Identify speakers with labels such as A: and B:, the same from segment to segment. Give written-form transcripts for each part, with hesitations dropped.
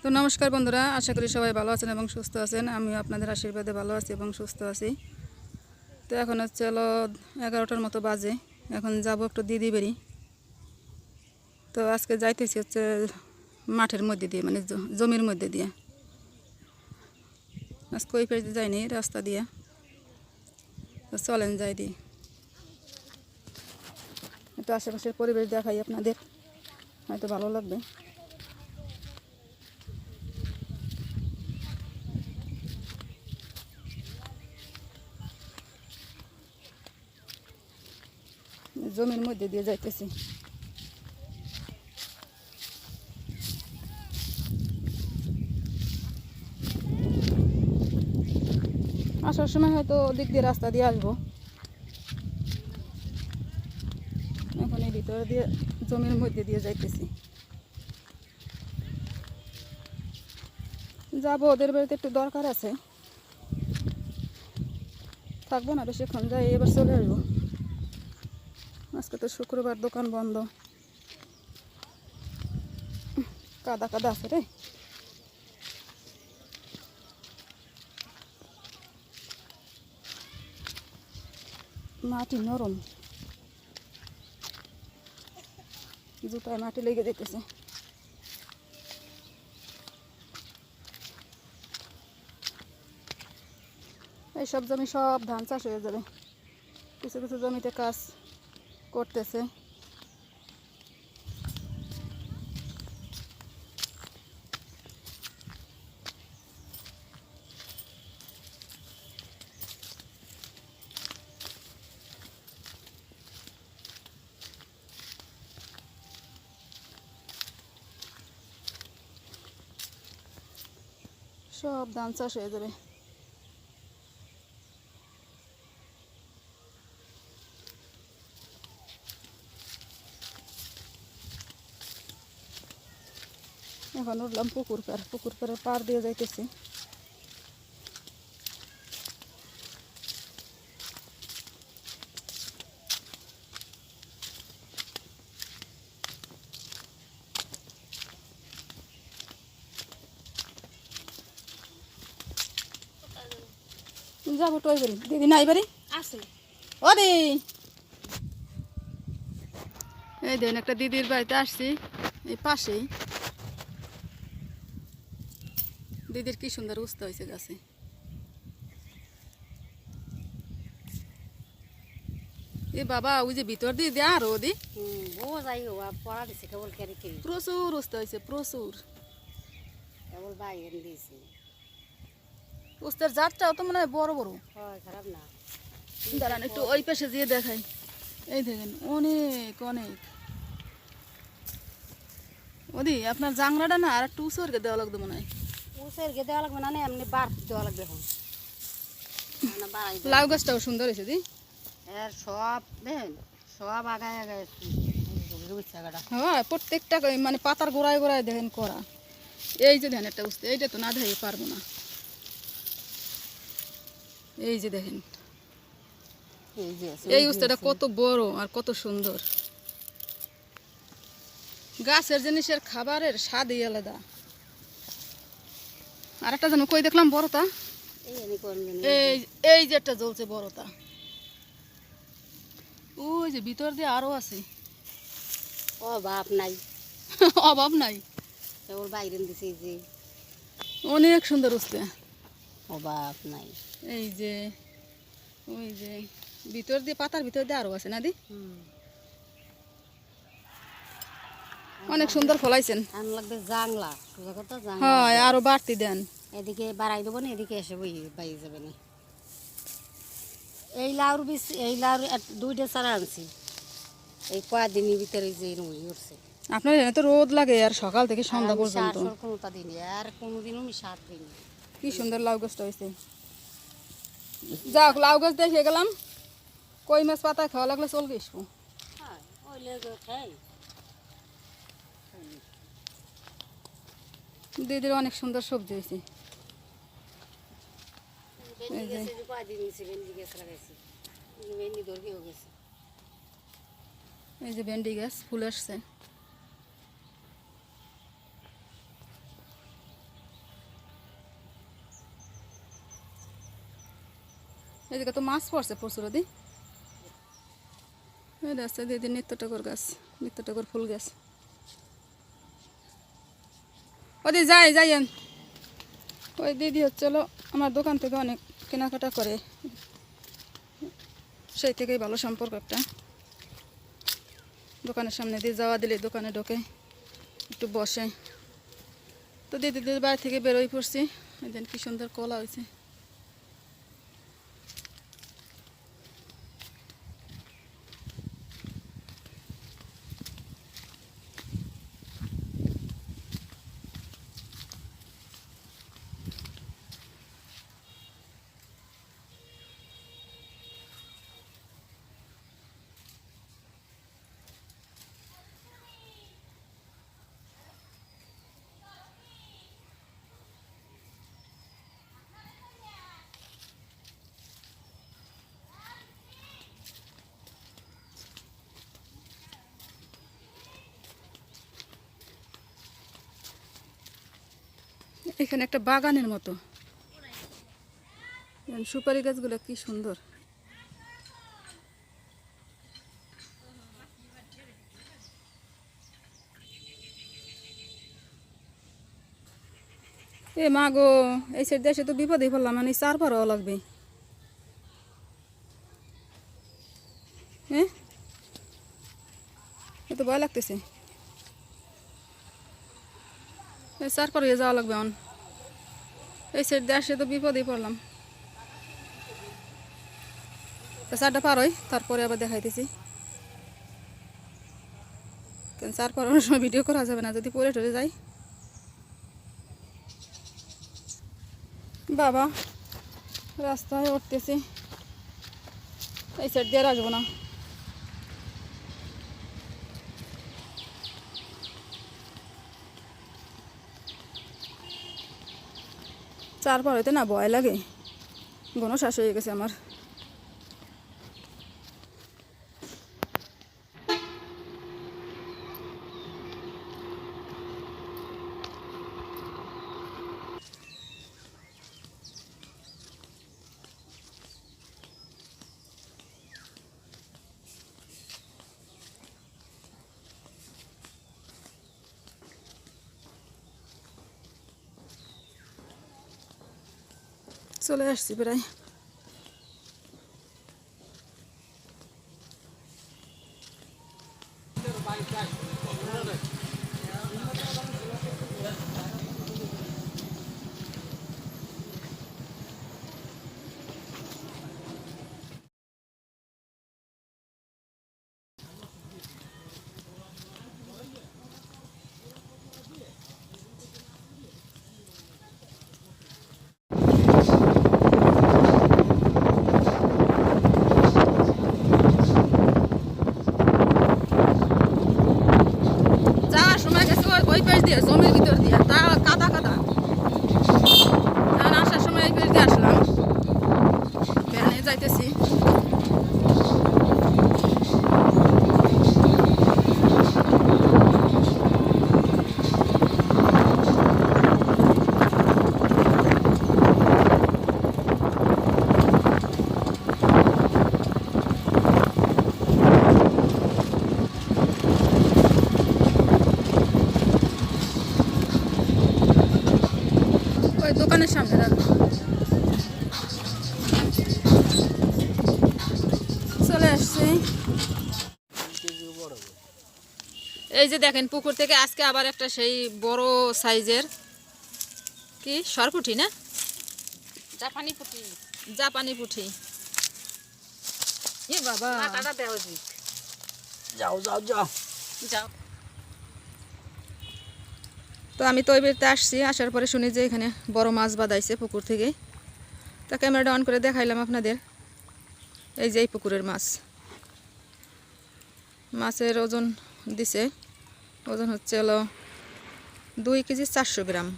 A: তো নমস্কার বন্ধুরা, আশা করি সবাই ভালো আছেন এবং সুস্থ আছেন। আমিও আপনাদের আশীর্বাদে ভালো আছি এবং সুস্থ আছি। তো এখন হচ্ছে 11টার মতো বাজে। এখন যাব একটু দিদি বাড়ি। তো আজকে যাইতেছি হচ্ছে মাঠের মধ্যে দিয়ে, মানে জমির মধ্যে দিয়ে। আজকে ওই পাশে যাইনি, রাস্তা দিয়ে। তো চলেন যাই দিই, একটু আশেপাশের পরিবেশ দেখাই আপনাদের, হয়তো ভালো লাগবে। জমির মধ্যে দিয়ে যাইতেছি। আসার সময় হয়তো ওদিক দিয়ে রাস্তা দিয়ে আসবো। এখন এই ভিতরে দিয়ে জমির মধ্যে দিয়ে যাইতেছি। যাবো, ওদের বাড়িতে একটু দরকার আছে, থাকবো না বেশিক্ষণ, যাই এবার চলে আসবো। আজকে তো শুক্রবার, দোকান বন্ধ। কাদা কাদা আছে রে। মাটি নরম, জুতায় মাটি লেগে যেতেছে। এইসব জমি সব ধান চাষ হয়ে যাবে। কিছু কিছু জমিতে কাজ করতেছে। সব ধান চাষ হয়ে যাবে। এখন উঠলাম পুকুর পাড়ের পাড় দিয়ে যাইতেছি। যাবো তো ওই বাড়ি। দিদি নাই বাড়ি আছে? ও দি, এই দেন একটা দিদির বাড়িতে আসছি, এই পাশেই। দিদির কি সুন্দর উস্তা হয়েছে গাছে। এ বাবা, ওই যে ভিতর দিয়ে দেয়া আরো দি প্রচুর উস্তা হয়েছে, প্রচুর। উস্তার জাতটাও তো মনে হয় বড় বড়, খারাপ না। দাঁড়ান একটু ওই পাশে যেয়ে দেখাই। এই দেখেন, অনেক অনেক। ওদি আপনার জাংলাটা না আর একটু উঁচুরকে দেওয়া লাগবে মনে হয়।
B: উঁচুরকে দেওয়া লাগবে না, এমনি বার দেওয়া লাগবে। এখন
A: লাউ গাছটাও সুন্দর হয়েছে দি।
B: এর সব দেখেন, সব আগায় আগায়
A: হ্যাঁ, প্রত্যেকটা মানে পাতার গোড়ায় গোড়ায় দেখেন করা। এই যে দেখেন একটা উস্তে, এইটা তো না দেখাই পারবো না। এই যে দেখেন, এই উস্তেটা কত বড় আর কত সুন্দর। গাছের জিনিসের খাবারের স্বাদই আলাদা। আর একটা যেন কই দেখলাম বড়টা, এই এই যে একটা জ্বলছে বড়টা, ওই যে ভিতর দিয়ে আরো আছে।
B: অভাব নাই
A: অভাব নাই,
B: কেবল বাইরে দিছে। এই যে
A: অনেক সুন্দর উস্তে,
B: অভাব নাই।
A: এই যে ওই যে ভিতর দিয়ে, পাতার ভিতর দিয়ে আরো আছে না দি। অনেক সুন্দর ফলাইছেন।
B: লাগবে জাংলা,
A: হ্যাঁ, আরো বাড়তি দেন।
B: এদিকে বাড়াই দেবো না, এদিকে এসে বাইরে যাবে না। এই লাউর বীজ, এই লাউর দুইটা চারা আনছি এই কয়েকদিনের ভিতরে। যে উঠছে,
A: আপনার এখানে তো রোদ লাগে আর সকাল থেকে সন্ধ্যা পর্যন্ত।
B: কোনোটা দিনই আর কোনোদিনও আমি সার দিইনি।
A: কি সুন্দর লাউ গাছটা হয়েছে। যাক, লাউ গাছ দেখে গেলাম। কই মাছ পাতা খাওয়া লাগলে চলবে আসবো। দিদির অনেক সুন্দর সবজি হয়েছে। এই যে ভেন্ডি গাছ ফুল আসছে। এদিকে তো মাছ পড়ছে প্রচুর দি। এই রাস্তা দিদি নিত্যটগর গাছ, নিত্যটগর ফুল গাছ। ওদি যাইয়েন। ওই দিদি হচ্ছিল আমার দোকান থেকে অনেক কেনাকাটা করে, সেই থেকেই ভালো সম্পর্ক একটা। দোকানের সামনে দিয়ে যাওয়া দিলে দোকানে ঢোকে, একটু বসে। তো দিদিদের বাড়ি থেকে বেরোই পড়ছি। দেখেন কি সুন্দর কলা হয়েছে। এখানে একটা বাগানের মতো, সুপারি গাছগুলো কি সুন্দর। এ মা গো, এই সাইড দেশে তো বিপদে পড়লাম, মানে চার পারও লাগবে। হ্যাঁ, এ তো ভয় লাগতেছে। এই চার পার হয়ে যাওয়া লাগবে এখন। এই সাইড দেশে তো বিপদে পড়লাম। তা চারটা পার হয়, তারপরে আবার দেখাইতেছি। কেন চার পার হওয়ার সময় ভিডিও করা যাবে না যদি পরে টরে যাই। বাবা, রাস্তায় উঠতেছি, এই সাইড দিয়ে আর আসবো না। চার পার হইতে না ভয় লাগে, গণশ্বাস হয়ে গেছে আমার। চলে আসছি প্রায়। যাওয়ার সময় গেছে ওই পাশ দিয়ে, জমির ভিতর দিয়ে, তা কাদা কাদা। এখন আসার সময় এই পাশ দিয়ে আসলাম, ভ্যানে যাইতেছি। ওই দোকানের সামনে রাখবো। চলে আসছি। এই যে দেখেন পুকুর থেকে আজকে আবার একটা সেই বড় সাইজের কি সরপুঁটি না,
B: জাপানি পুঁটি।
A: জাপানি পুঁটি। এ বাবা,
B: কাটা দেওয়া উচিত।
C: যাও যাও যাও
B: যাও।
A: তো আমি তো ওই বাড়িতে আসছি, আসার পরে শুনি যে এখানে বড় মাছ বাঁধাইছে পুকুর থেকে। তা ক্যামেরাটা অন করে দেখাইলাম আপনাদের। এই যে এই পুকুরের মাছ, মাছের ওজন দিছে, ওজন হচ্ছে হলো 2 কেজি 400 গ্রাম।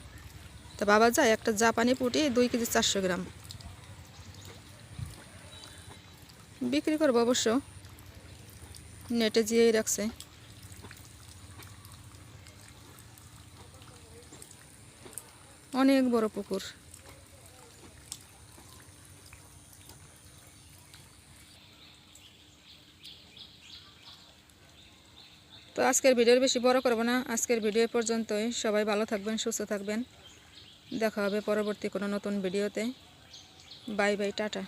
A: তা বাবা যায় একটা জাপানি পুঁটি 2 কেজি 400 গ্রাম বিক্রি করবো, অবশ্য নেটে জিয়েই রাখছে। অনেক বড় পুকুর। তো আজকের ভিডিওর বেশি বড় করব না, আজকের ভিডিও পর্যন্তই। সবাই ভালো থাকবেন, সুস্থ থাকবেন। দেখা হবে পরবর্তী কোনো নতুন ভিডিওতে। Bye bye, tata.